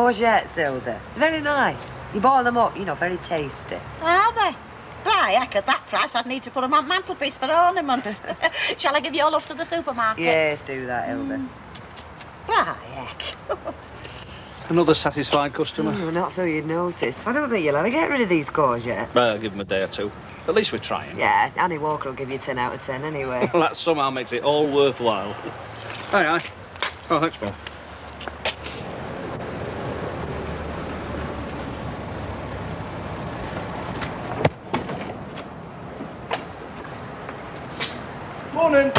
Courgettes, Hilda. Very nice. You boil them up, you know, very tasty. Are they? Why, heck, at that price, I'd need to put them on mantelpiece for ornaments. Shall I give you all off to the supermarket? Yes, do that, Hilda. Why, heck. Another satisfied customer. Oh, not so you'd notice. I don't think you'll ever get rid of these courgettes. Well, give them a day or two. At least we're trying. Yeah, Annie Walker will give you 10 out of 10 anyway. Well, that somehow makes it all worthwhile. Aye, aye. Oh, thanks, Paul. Morning.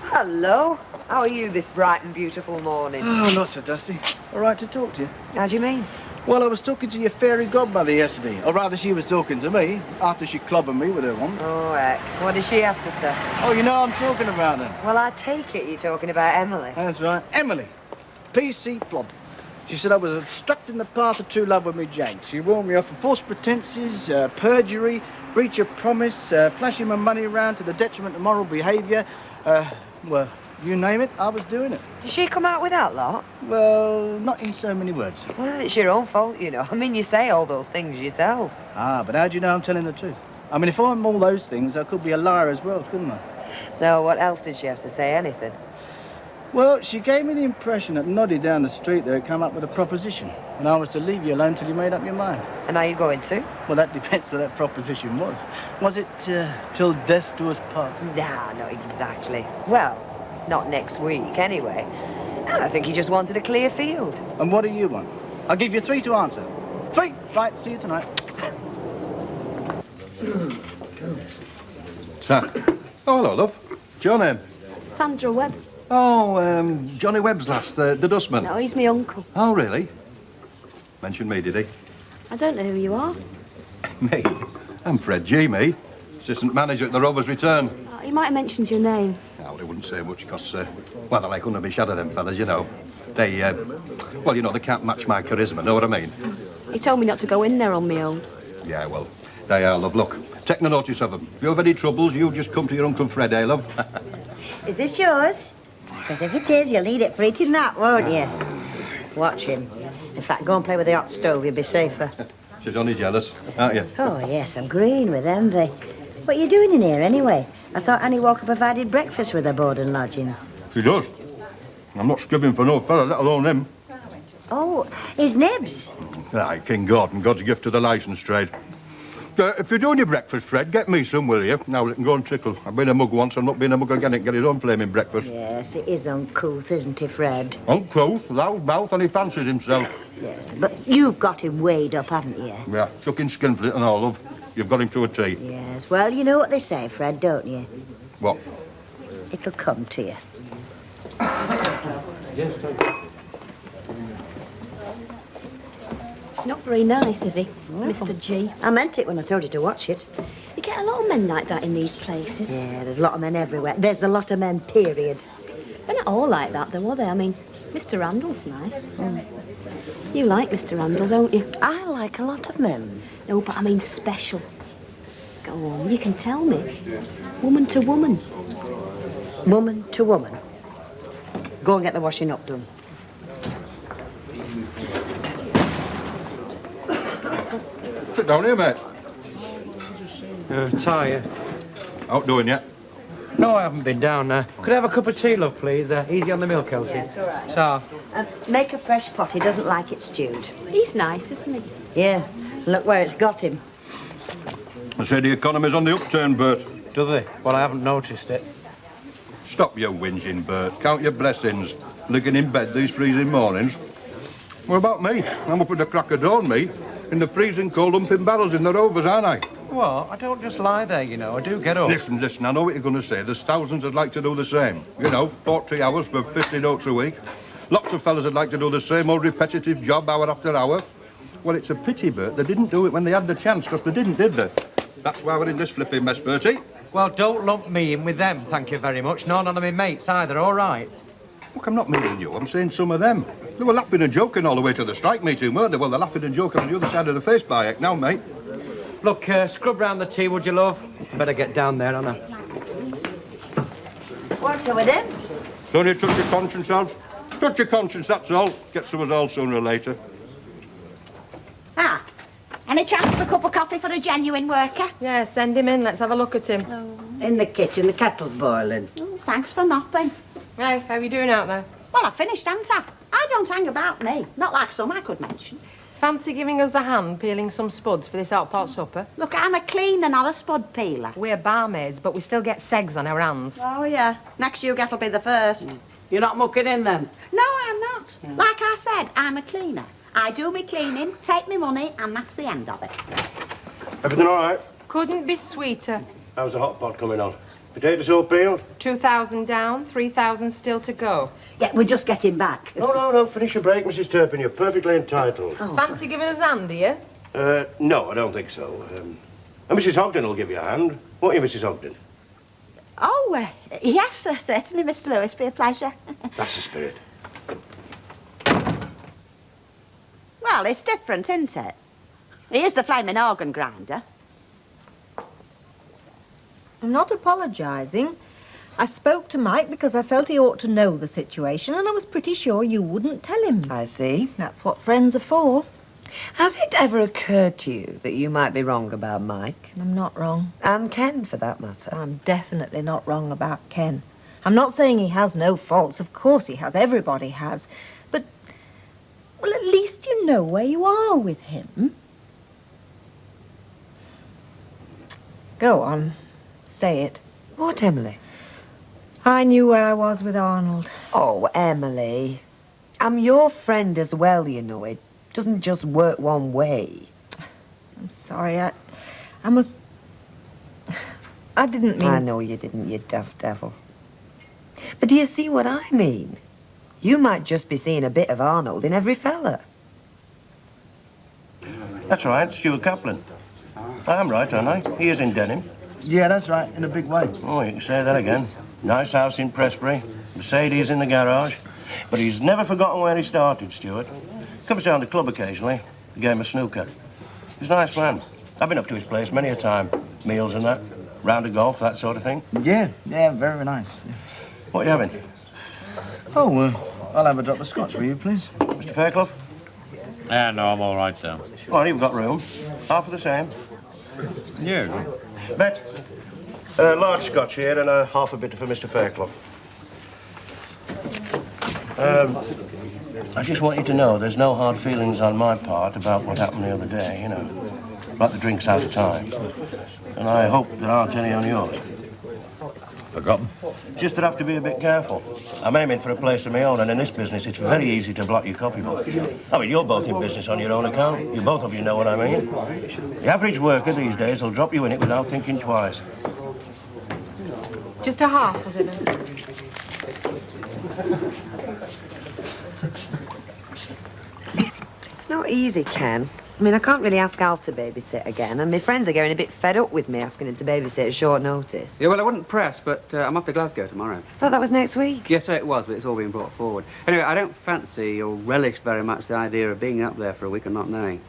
Hello. How are you this bright and beautiful morning? Oh, not so dusty. All right to talk to you. How do you mean? Well, I was talking to your fairy godmother yesterday. Or rather, she was talking to me after she clobbered me with her wand. Oh, heck. What does she have to say? Oh, you know I'm talking about her. Well, I take it you're talking about Emily. That's right. Emily. PC Plod. She said I was obstructing the path of true love with me Jake. She warned me off for false pretences, perjury, breach of promise, flashing my money around to the detriment of moral behaviour. Well, you name it, I was doing it. Did she come out with that lot? Well, not in so many words. Well, it's your own fault, you know. I mean, you say all those things yourself. Ah, but how do you know I'm telling the truth? I mean, if I'm all those things, I could be a liar as well, couldn't I? So what else did she have to say? Anything? Well, she gave me the impression that Noddy down the street there had come up with a proposition, and I was to leave you alone till you made up your mind. And are you going to? Well, that depends what that proposition was. Was it till death do us part? Nah, not exactly. Well, not next week, anyway. And I think he just wanted a clear field. And what do you want? I'll give you 3 to answer. 3! Right, see you tonight. Sam. Oh, hello, love. What's your name? Sandra Webb. Oh, Johnny Webb's lass, the dustman. No, he's my uncle. Oh, really? Mentioned me, did he? I don't know who you are. Me? I'm Fred G, me. Assistant manager at the Rovers Return. He might have mentioned your name. No, they wouldn't say much, because, well, they're like under my shadow, them fellas, you know. They, well, you know, they can't match my charisma, know what I mean? He told me not to go in there on my own. Yeah, well, they are, love. Look, take no notice of them. If you have any troubles, you just come to your Uncle Fred, eh, love? Is this yours? Because if it is, you'll need it for eating that, won't you? Watch him. In fact, go and play with the hot stove, you'll be safer. She's only jealous, aren't you? Oh, yes, I'm green with envy. What are you doing in here, anyway? I thought Annie Walker provided breakfast with her board and lodgings. She does. I'm not skipping for no fella, let alone him. Oh, his nibs. Aye, King Gordon, God's gift to the licence trade. If you're doing your breakfast, Fred, get me some, will you? Now, let him go and tickle. I've been a mug once, I'm not being a mug again. He can get his own flaming breakfast. Yes, it is uncouth, isn't it, Fred? Uncouth, loud mouth, and he fancies himself. Yeah, but you've got him weighed up, haven't you? Yeah, chucking skinflint and all, love. You've got him to a T. Yes, well, you know what they say, Fred, don't you? What? It'll come to you. Yes, thank you. Not very nice, is he, Mr. G? I meant it when I told you to watch it. You get a lot of men like that in these places. Yeah, there's a lot of men everywhere. There's a lot of men, period. They're not all like that, though, are they? I mean, Mr. Randall's nice. You like Mr. Randall, don't you? I like a lot of men. No, but I mean special. Go on, you can tell me. Woman to woman. Woman to woman. Go and get the washing up done. Sit down here, mate. Tired. Out doing yet? No, I haven't been down there. Could I have a cup of tea, love, please? Easy on the milk, Elsie. Yes, all right. Ta. Make a fresh pot. He doesn't like it stewed. He's nice, isn't he? Yeah. Look where it's got him. I say the economy's on the upturn, Bert. Do they? Well, I haven't noticed it. Stop your whinging, Bert. Count your blessings. Licking in bed these freezing mornings. What about me? I'm up at the crack of dawn, me. In the freezing cold humping barrels in the Rovers, aren't I? Well, I don't just lie there, you know. I do get up. Listen, I know what you're going to say. There's thousands that'd like to do the same. You know, 40 hours for 50 notes a week. Lots of fellas would like to do the same old repetitive job hour after hour. Well, it's a pity, Bert, they didn't do it when they had the chance, because they didn't, did they? That's why we're in this flipping mess, Bertie. Well, don't lump me in with them, thank you very much. No, none of my mates either, all right? Look, I'm not meaning you. I'm saying some of them. They were laughing and joking all the way to the strike meeting, weren't they? Well, they're laughing and joking on the other side of the face by heck now, mate. Look, scrub round the tea, would you, love? Better get down there, Anna. What's up with him? Don't you touch your conscience, Alf? Touch your conscience, that's all. Gets to us all sooner or later. Ah, any chance of a cup of coffee for a genuine worker? Yeah, send him in. Let's have a look at him. In the kitchen, the kettle's boiling. Oh, thanks for nothing. Hey, how are you doing out there? Well, I finished, haven't I? I don't hang about me. Not like some I could mention. Fancy giving us a hand peeling some spuds for this out-pot supper? Look, I'm a cleaner, not a spud peeler. We're barmaids, but we still get segs on our hands. Oh, yeah. Next you get'll be the first. You're not mucking in then? No, I'm not. Like I said, I'm a cleaner. I do me cleaning, take me money, and that's the end of it. Everything all right? Couldn't be sweeter. How's the hot pot coming on? Potatoes all peeled? 2,000 down, 3,000 still to go. Yeah, we're just getting back. No, finish your break, Mrs. Turpin. You're perfectly entitled. Fancy giving us a hand, do you? No, I don't think so. And Mrs. Ogden will give you a hand. Won't you, Mrs. Ogden? Oh, yes, sir, certainly, Mr. Lewis. Be a pleasure. That's the spirit. Well, it's different, isn't it? Here's the flaming organ grinder. I'm not apologising. I spoke to Mike because I felt he ought to know the situation, and I was pretty sure you wouldn't tell him. I see. That's what friends are for. Has it ever occurred to you that you might be wrong about Mike? I'm not wrong. And Ken, for that matter. I'm definitely not wrong about Ken. I'm not saying he has no faults. Of course he has. Everybody has. But, well, at least you know where you are with him. Go on. Say it. What, Emily? I knew where I was with Arnold. Oh, Emily. I'm your friend as well, you know. It doesn't just work one way. I'm sorry, I must... I didn't mean... I know you didn't, you daft devil. But do you see what I mean? You might just be seeing a bit of Arnold in every fella. That's right, Stuart Kaplan. I'm right, aren't I? He is in denim. Yeah, that's right, in a big way. Oh, you can say that again. Nice house in Prestbury. Mercedes in the garage. But he's never forgotten where he started, Stuart. Comes down to the club occasionally, a game of snooker. He's a nice man. I've been up to his place many a time. Meals and that, round of golf, that sort of thing. Yeah, very nice. What are you having? Oh, I'll have a drop of scotch, will you, please? Mr. Fairclough? No, I'm all right, sir. Oh, you've got room. Half of the same. Yeah. Bet. Large scotch here and half a bit for Mr. Fairclough. I just want you to know there's no hard feelings on my part about what happened the other day, you know. About the drinks out of time. And I hope there aren't any on yours. Forgotten? Just that I have to be a bit careful. I'm aiming for a place of my own, and in this business, it's very easy to block your copybook. I mean, you're both in business on your own account. You both of you know what I mean. The average worker these days will drop you in it without thinking twice. Just a half, was it then? It's not easy, Ken. I mean, I can't really ask Alf to babysit again, and my friends are getting a bit fed up with me asking him to babysit at short notice. Yeah, well, I wouldn't press, but I'm off to Glasgow tomorrow. I thought that was next week. Yes, it was, but it's all been brought forward. Anyway, I don't fancy or relish very much the idea of being up there for a week and not knowing.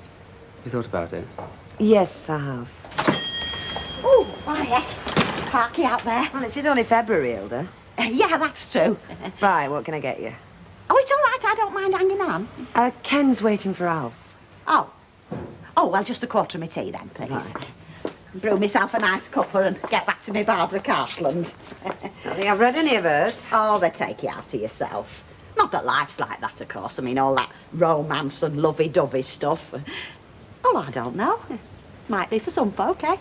You thought about it? Yes, I have. Oh, why, parky out there. Well, it is only February, Hilda. Yeah, that's true. Right, what can I get you? Oh, it's all right. I don't mind hanging on. Ken's waiting for Alf. Oh. Oh, well, just a quarter of my tea then, please. Right. Brew myself a nice cuppa and get back to me Barbara Cartland. I think I've read any of hers. Oh, they take you out of yourself. Not that life's like that, of course. I mean, all that romance and lovey-dovey stuff. Oh, I don't know. Might be for some folk, eh?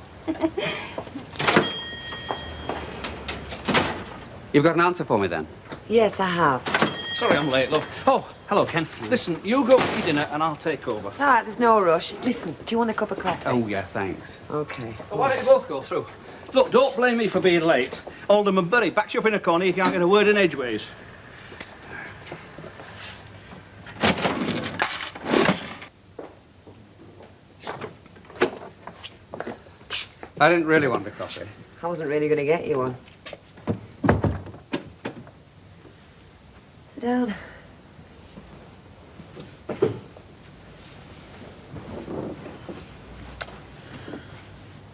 You've got an answer for me, then? Yes, I have. Sorry I'm late, love. Oh, hello, Ken. Listen, you go for your dinner and I'll take over. It's all right, there's no rush. Listen, do you want a cup of coffee? Oh, yeah, thanks. OK. Well, why don't you both go through? Look, don't blame me for being late. Alderman Bury backs you up in a corner, you can't get a word in edgeways. I didn't really want a coffee. I wasn't really going to get you one. Sit down.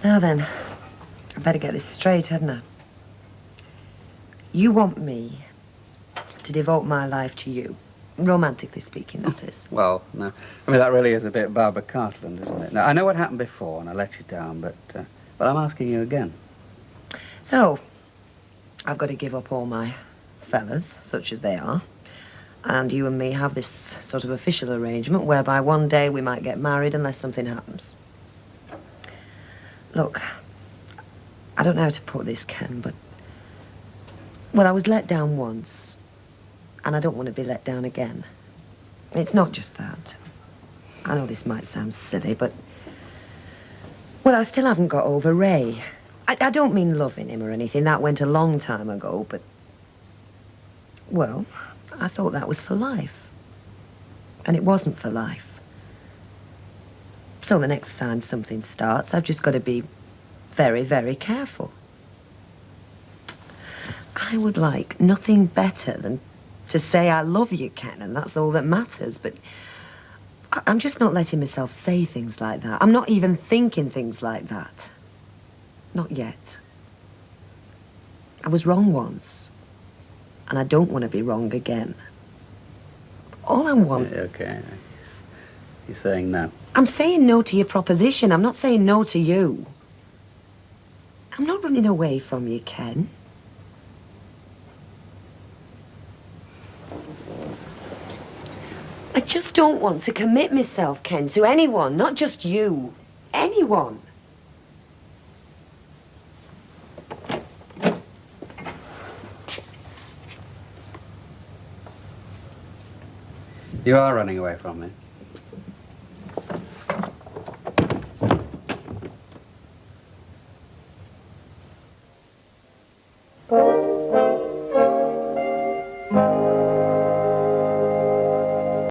Now then, I better get this straight, hadn't I? You want me to devote my life to you. Romantically speaking, that is. Well, no. I mean, that really is a bit Barbara Cartland, isn't it? Now, I know what happened before, and I let you down, but I'm asking you again. So, I've got to give up all my fellas, such as they are, and you and me have this sort of official arrangement whereby one day we might get married unless something happens. Look, I don't know how to put this, Ken, but... Well, I was let down once, and I don't want to be let down again. It's not just that. I know this might sound silly, but... Well, I still haven't got over Ray. I don't mean loving him or anything. That went a long time ago, but... Well, I thought that was for life. And it wasn't for life. So the next time something starts, I've just got to be very, very careful. I would like nothing better than to say I love you, Ken, and that's all that matters, but I'm just not letting myself say things like that. I'm not even thinking things like that. Not yet. I was wrong once, and I don't want to be wrong again. All I want... Okay. You're saying no. I'm saying no to your proposition. I'm not saying no to you. I'm not running away from you, Ken. I just don't want to commit myself, Ken, to anyone, not just you. Anyone. You are running away from me.